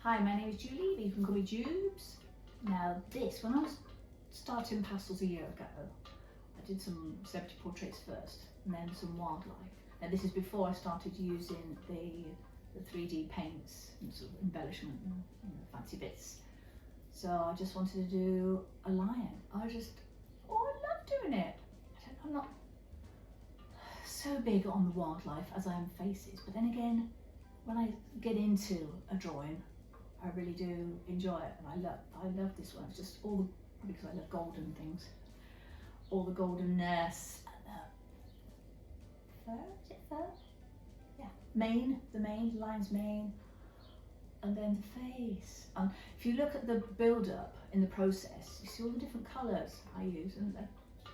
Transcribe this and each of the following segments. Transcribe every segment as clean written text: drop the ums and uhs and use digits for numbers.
Hi, my name is Julie, but you can call me Jubes. Now this, when I was starting pastels a year ago, I did some celebrity portraits first and then some wildlife. Now this is before I started using the 3D paints and sort of embellishment and fancy bits. So I just wanted to do a lion. I love doing it. I'm not so big on the wildlife as I am faces, but then again, when I get into a drawing, I really do enjoy it, and I love this one. It's just all because I love golden things, all the goldenness and the fur. Is it fur? Yeah, mane, the lion's mane, and then the face. And if you look at the build-up in the process, you see all the different colours I use, and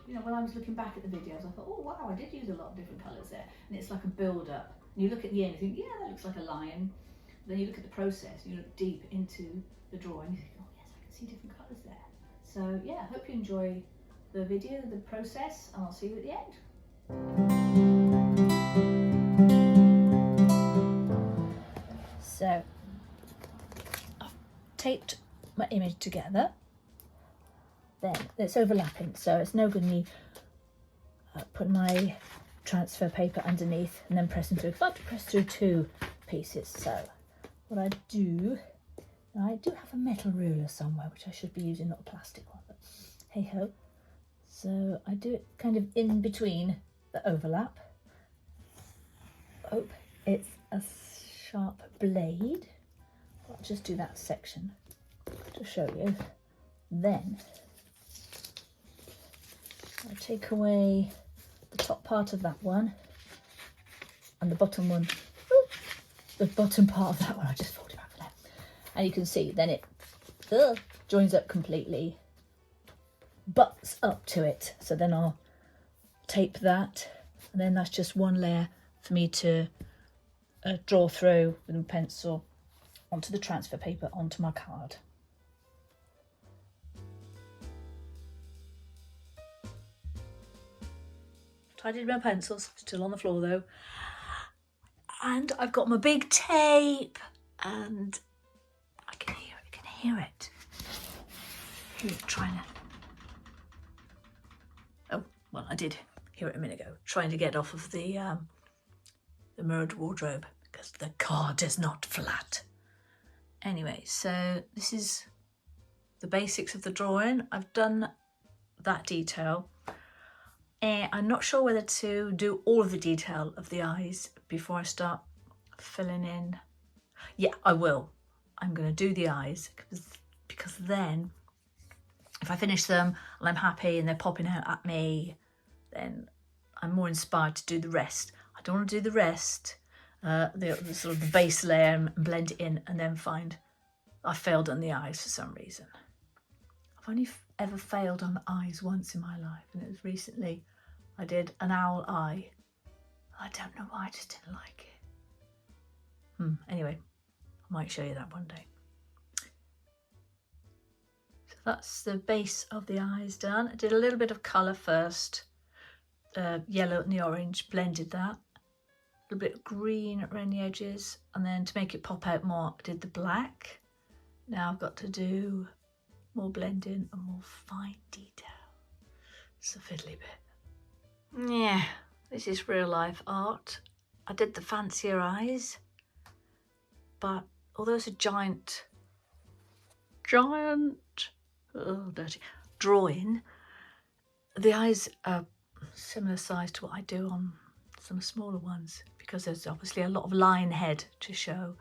you know, when I was looking back at the videos, I thought, oh wow, I did use a lot of different colours there, and it's like a build-up. And you look at the end, you think, yeah, that looks like a lion. Then you look at the process, you look deep into the drawing, you think, oh yes, I can see different colours there. So yeah, I hope you enjoy the video, the process, and I'll see you at the end. So I've taped my image together. Then it's overlapping, so it's no good me putting my transfer paper underneath and then pressing through. I've got to press through 2 pieces, so what I do have a metal ruler somewhere, which I should be using, not a plastic one, but hey ho. So I do it kind of in between the overlap. Oh, it's a sharp blade. I'll just do that section to show you. Then I take away the top part of that one and the bottom one. The bottom part of that one, I just fold it back for that. And you can see then it joins up completely, butts up to it. So then I'll tape that, and then that's just one layer for me to draw through with a pencil onto the transfer paper, onto my card. Tidied my pencils, still on the floor though. And I've got my big tape, and I can hear it. Trying to, oh, well, I did hear it a minute ago, trying to get off of the mirrored wardrobe because the card is not flat. Anyway, so this is the basics of the drawing. I've done that detail. I'm not sure whether to do all of the detail of the eyes before I start filling in. Yeah, I will. I'm going to do the eyes because then if I finish them and I'm happy and they're popping out at me, then I'm more inspired to do the rest. I don't want to do the rest, the sort of the base layer, and blend it in and then find I failed on the eyes for some reason. I've only ever failed on the eyes once in my life, and it was recently. I did an owl eye. I don't know why, I just didn't like it. Anyway, I might show you that one day. So that's the base of the eyes done. I did a little bit of colour first. Yellow and the orange, blended that. A little bit of green around the edges, and then to make it pop out more, I did the black. Now I've got to do more blending and more fine detail. It's a fiddly bit. Yeah, this is real life art. I did the fancier eyes, but although it's a giant, oh dirty, drawing, the eyes are similar size to what I do on some smaller ones, because there's obviously a lot of line head to show.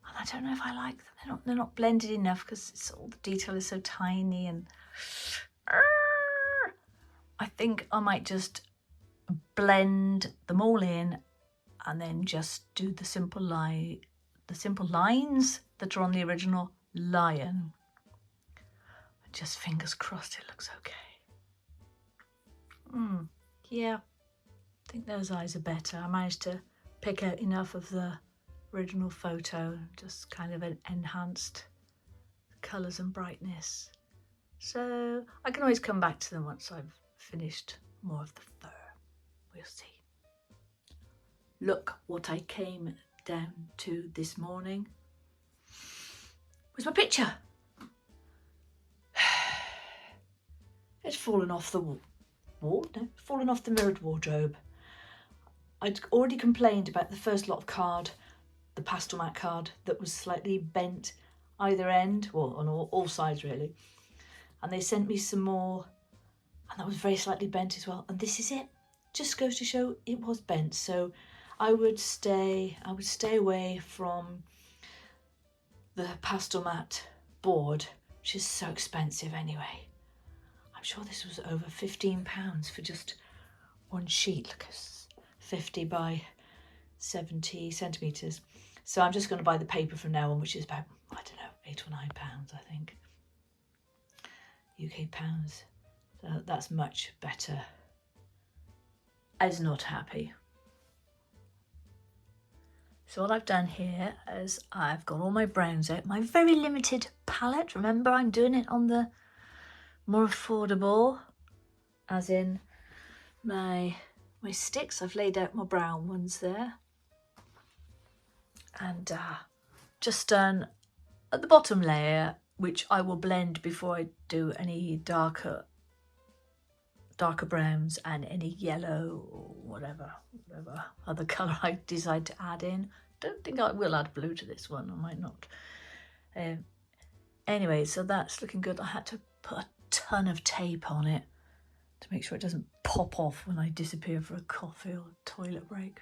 And I don't know if I like them. They're not blended enough because all the detail is so tiny, and I think I might just blend them all in and then just do the simple lines that are on the original lion. Just fingers crossed it looks okay. Yeah, I think those eyes are better. I managed to pick out enough of the original photo, just kind of enhanced the colours and brightness. So I can always come back to them once I've finished more of the fur. We'll see. Look what I came down to this morning. Where's my picture? It's fallen off the fallen off the mirrored wardrobe. I'd already complained about the first lot of card, the pastel mat card, that was slightly bent either end, well, on all sides really. And they sent me some more, and that was very slightly bent as well. And this is it. Just goes to show it was bent. So I would stay away from the pastel mat board, which is so expensive anyway. I'm sure this was over £15 for just one sheet. Look, it's 50 by 70 centimetres. So I'm just going to buy the paper from now on, which is about, I don't know, £8 or £9, I think. UK pounds. So that's much better. I was not happy. So what I've done here is I've got all my browns out. My very limited palette. Remember, I'm doing it on the more affordable, as in my sticks. I've laid out my brown ones there. And just done at the bottom layer, which I will blend before I do any darker browns and any yellow or whatever other colour I decide to add in. Don't think I will add blue to this one, I might not. Anyway, so that's looking good. I had to put a ton of tape on it to make sure it doesn't pop off when I disappear for a coffee or toilet break.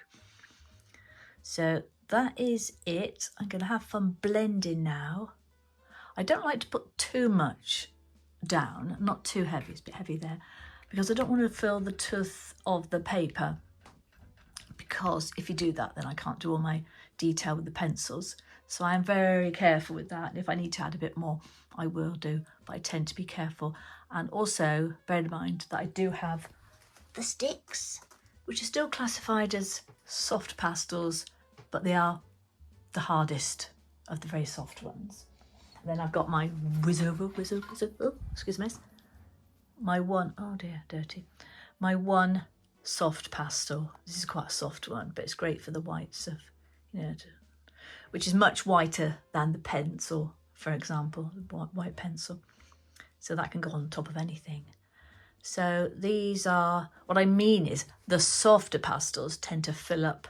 So that is it. I'm going to have fun blending now. I don't like to put too much down, not too heavy, it's a bit heavy there, because I don't want to fill the tooth of the paper, because if you do that, then I can't do all my detail with the pencils. So I'm very careful with that. And if I need to add a bit more, I will do, but I tend to be careful. And also bear in mind that I do have the sticks, which are still classified as soft pastels, but they are the hardest of the very soft ones. And then I've got my excuse me, my one, oh dear, dirty, my one soft pastel. This is quite a soft one, but it's great for the whites of, you know, which is much whiter than the pencil, for example, the white pencil. So that can go on top of anything. So these are, what I mean is the softer pastels tend to fill up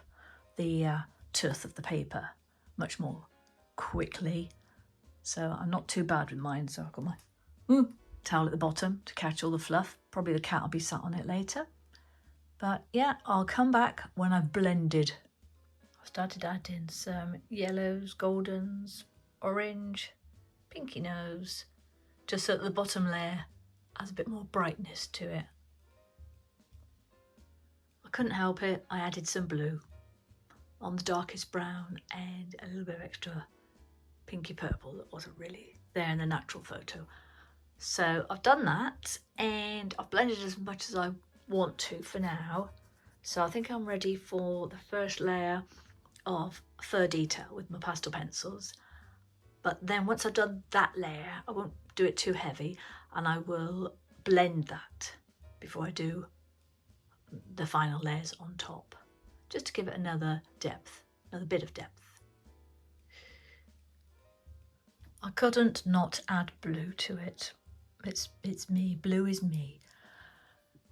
the tooth of the paper much more quickly. So I'm not too bad with mine. So I've got my towel at the bottom to catch all the fluff. Probably the cat will be sat on it later. But yeah, I'll come back when I've blended. I've started adding some yellows, goldens, orange, pinky nose, just so that the bottom layer has a bit more brightness to it. I couldn't help it, I added some blue on the darkest brown and a little bit of extra pinky purple that wasn't really there in the natural photo. So I've done that and I've blended as much as I want to for now. So I think I'm ready for the first layer of fur detail with my pastel pencils. But then once I've done that layer, I won't do it too heavy, and I will blend that before I do the final layers on top, just to give it another depth, another bit of depth. I couldn't not add blue to it. It's me, blue is me.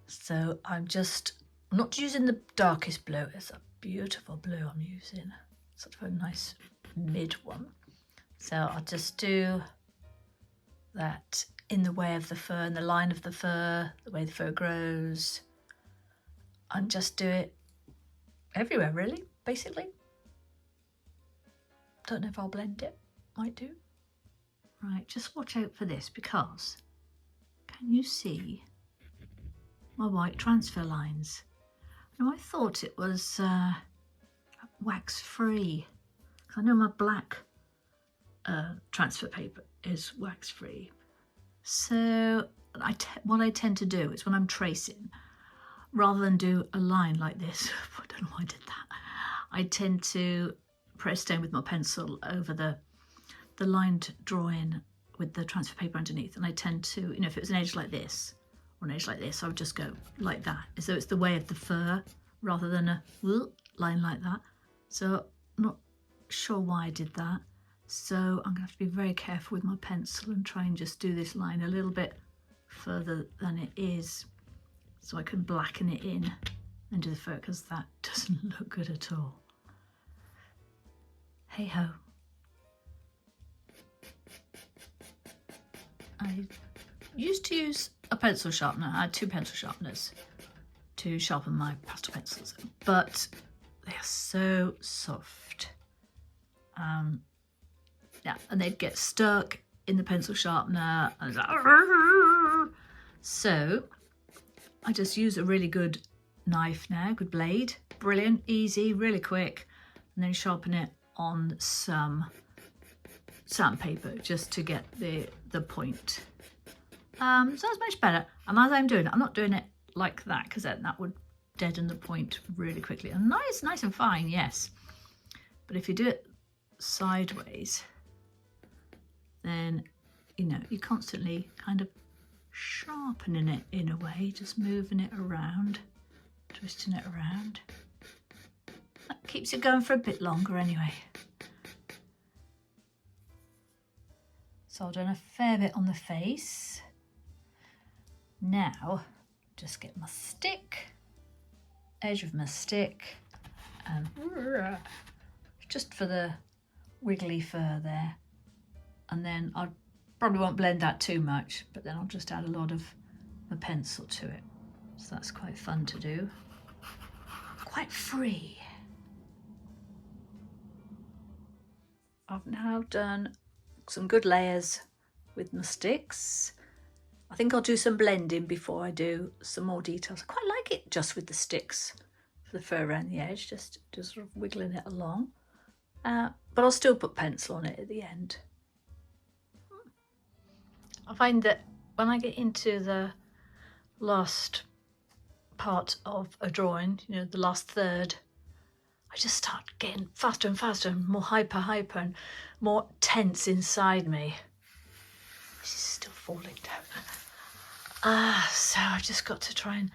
So I'm not using the darkest blue, it's a beautiful blue I'm using, sort of a nice mid one. So I'll just do that in the way of the fur, in the line of the fur, the way the fur grows, and just do it everywhere really, basically. Don't know if I'll blend it, might do. Right, just watch out for this, because can you see my white transfer lines? Now I thought it was wax free. I know my black transfer paper is wax free. So what I tend to do is when I'm tracing, rather than do a line like this, I don't know why I did that, I tend to press down with my pencil over the lined drawing with the transfer paper underneath, and I tend to, you know, if it was an edge like this or an edge like this, I would just go like that, as though it's the way of the fur rather than a line like that. So I'm not sure why I did that. So I'm going to have to be very careful with my pencil and try and just do this line a little bit further than it is so I can blacken it in and do the fur, because that doesn't look good at all. Hey ho. I used to use a pencil sharpener. I had 2 pencil sharpeners to sharpen my pastel pencils, but they are so soft. Yeah, and they'd get stuck in the pencil sharpener. And so I just use a really good knife now, good blade, brilliant, easy, really quick, and then sharpen it on some sandpaper just to get the point. So that's much better. And as I'm doing it, I'm not doing it like that, because then that would deaden the point really quickly. And nice and fine, yes. But if you do it sideways, then, you know, you're constantly kind of sharpening it in a way, just moving it around, twisting it around. That keeps it going for a bit longer anyway. So I've done a fair bit on the face. Now, just get my stick, edge of my stick, and just for the wiggly fur there. And then I probably won't blend that too much, but then I'll just add a lot of the pencil to it. So that's quite fun to do. Quite free. I've now done some good layers with my sticks. I think I'll do some blending before I do some more details. I quite like it just with the sticks for the fur around the edge, just sort of wiggling it along. But I'll still put pencil on it at the end. I find that when I get into the last part of a drawing, you know, the last third, I just start getting faster and faster and more hyper and more tense inside me. This is still falling down. So I've just got to try and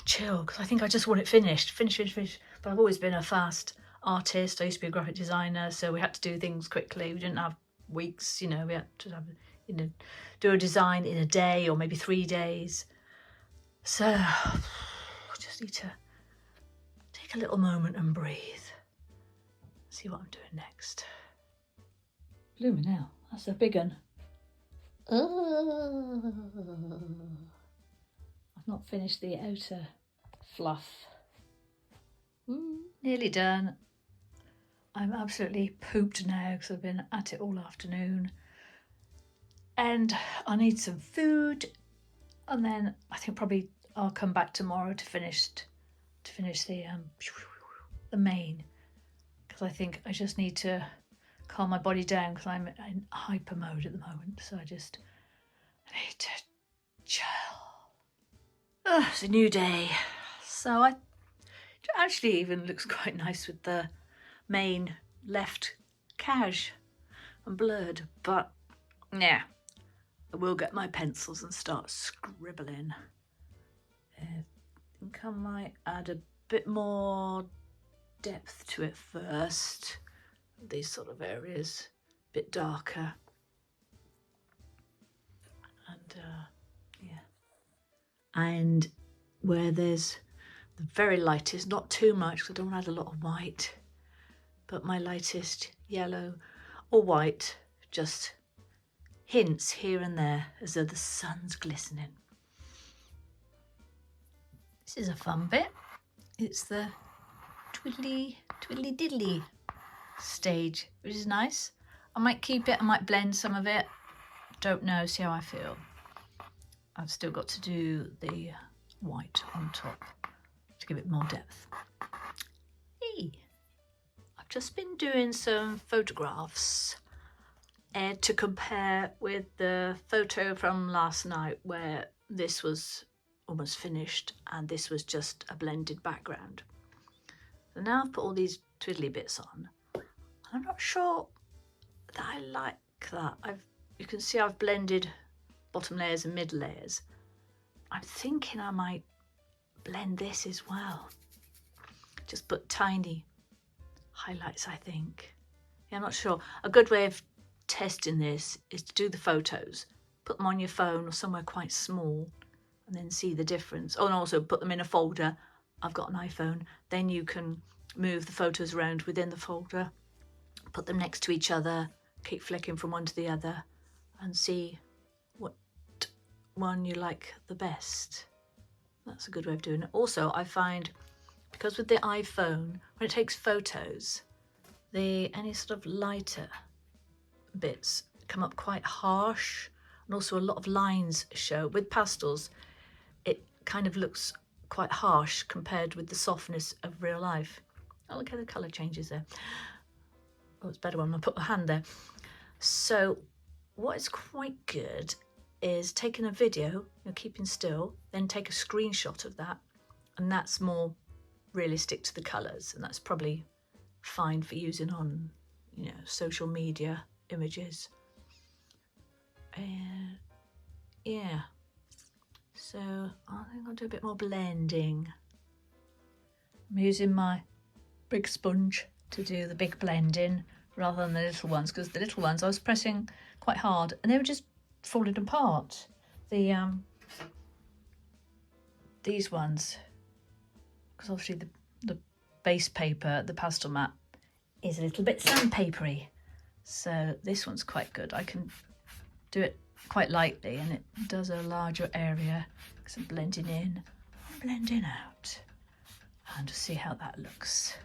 chill, because I think I just want it finished. But I've always been a fast artist. I used to be a graphic designer, so we had to do things quickly. We didn't have weeks, you know, we had to have, you know, do a design in a day or maybe 3 days. So I just need to take a little moment and breathe. See what I'm doing next. Blooming hell, that's a big one. I've not finished the outer fluff. Nearly done. I'm absolutely pooped now because I've been at it all afternoon. And I need some food. And then I think probably I'll come back tomorrow to finish the mane. Because I think I just need to calm my body down, because I'm in hyper mode at the moment. So I need to chill. It's a new day. So it actually even looks quite nice with the mane left cash and blurred. But yeah, I will get my pencils and start scribbling. I think I might add a bit more depth to it first. These sort of areas, a bit darker. And yeah. And where there's the very lightest, not too much, because I don't want to add a lot of white, but my lightest yellow or white, just hints here and there as though the sun's glistening. This is a fun bit. It's the twiddly diddly stage, which is nice. I might keep it, I might blend some of it. Don't know, see how I feel. I've still got to do the white on top to give it more depth. Hey, I've just been doing some photographs to compare with the photo from last night where this was almost finished and this was just a blended background. So now I've put all these twiddly bits on. I'm not sure that I like that. You can see I've blended bottom layers and mid layers. I'm thinking I might blend this as well. Just put tiny highlights, I think. Yeah, I'm not sure. A good way of testing this is to do the photos, put them on your phone or somewhere quite small, and then see the difference. Oh, and also put them in a folder. I've got an iPhone. Then you can move the photos around within the folder, put them next to each other, keep flicking from one to the other, and see what one you like the best. That's a good way of doing it. Also, I find, because with the iPhone, when it takes photos, any sort of lighter bits come up quite harsh, and also a lot of lines show. With pastels, it kind of looks quite harsh compared with the softness of real life. Oh, look how the colour changes there. Oh, it's better when I put my hand there. So what is quite good is taking a video, keeping still, then take a screenshot of that, and that's more realistic to the colours, and that's probably fine for using on, social media images. Yeah, so I think I'll do a bit more blending. I'm using my big sponge to do the big blending rather than the little ones, because the little ones I was pressing quite hard and they were just falling apart. These ones, because obviously the base paper, the pastel mat, is a little bit sandpapery, so this one's quite good. I can do it quite lightly and it does a larger area because I'm blending in, blending out, and just see how that looks.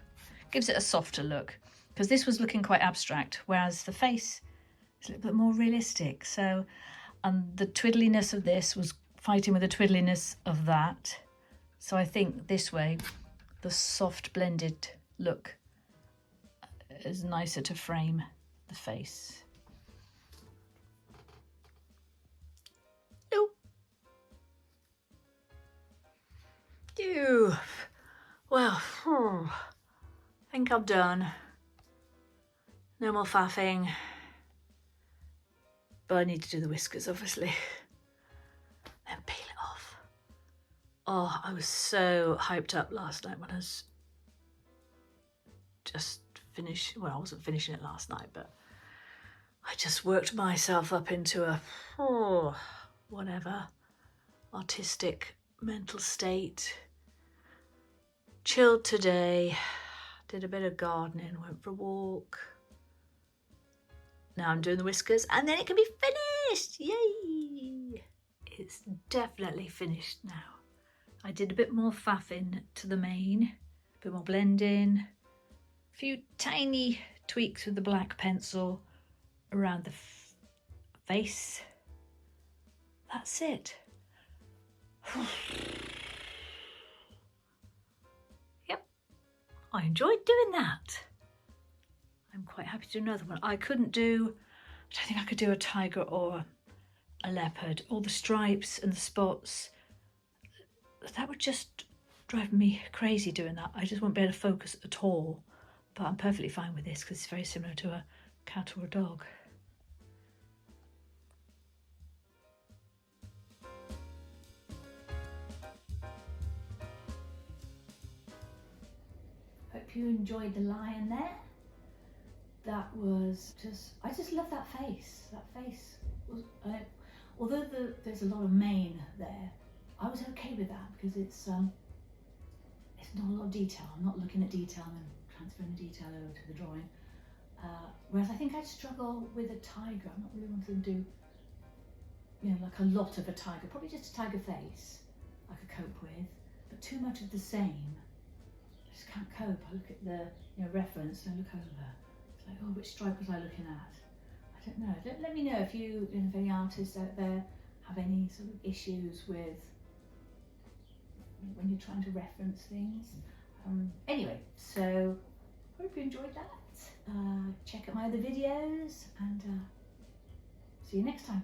Gives it a softer look, because this was looking quite abstract, whereas the face is a little bit more realistic. So, and the twiddliness of this was fighting with the twiddliness of that. So I think this way, the soft blended look is nicer to frame the face. Oh. Well, I think I'm done. No more faffing. But I need to do the whiskers, obviously. Then peel it off. Oh, I was so hyped up last night when I was just finished. Well, I wasn't finishing it last night, but I just worked myself up into a, whatever, artistic mental state. Chilled today. Did a bit of gardening, went for a walk. Now I'm doing the whiskers and then it can be finished. Yay! It's definitely finished now. I did a bit more faffing to the mane, a bit more blending, a few tiny tweaks with the black pencil around the face. That's it. Yep, I enjoyed doing that. I'm quite happy to do another one. I don't think I could do a tiger or a leopard. All the stripes and the spots, that would just drive me crazy doing that. I just won't be able to focus at all. But I'm perfectly fine with this because it's very similar to a cat or a dog. Hope you enjoyed the lion there. That was I just love that face. That face was, although there's a lot of mane there, I was okay with that because it's not a lot of detail. I'm not looking at detail and transferring the detail over to the drawing. Whereas I think I'd struggle with a tiger. I'm not really wanting to do, like a lot of a tiger. Probably just a tiger face I could cope with, but too much of the same, I just can't cope. I look at the reference and I look over. Like, oh, which stripe was I looking at? I don't know. Let me know if if any artists out there have any sort of issues with when you're trying to reference things. Anyway, so hope you enjoyed that. Check out my other videos and see you next time.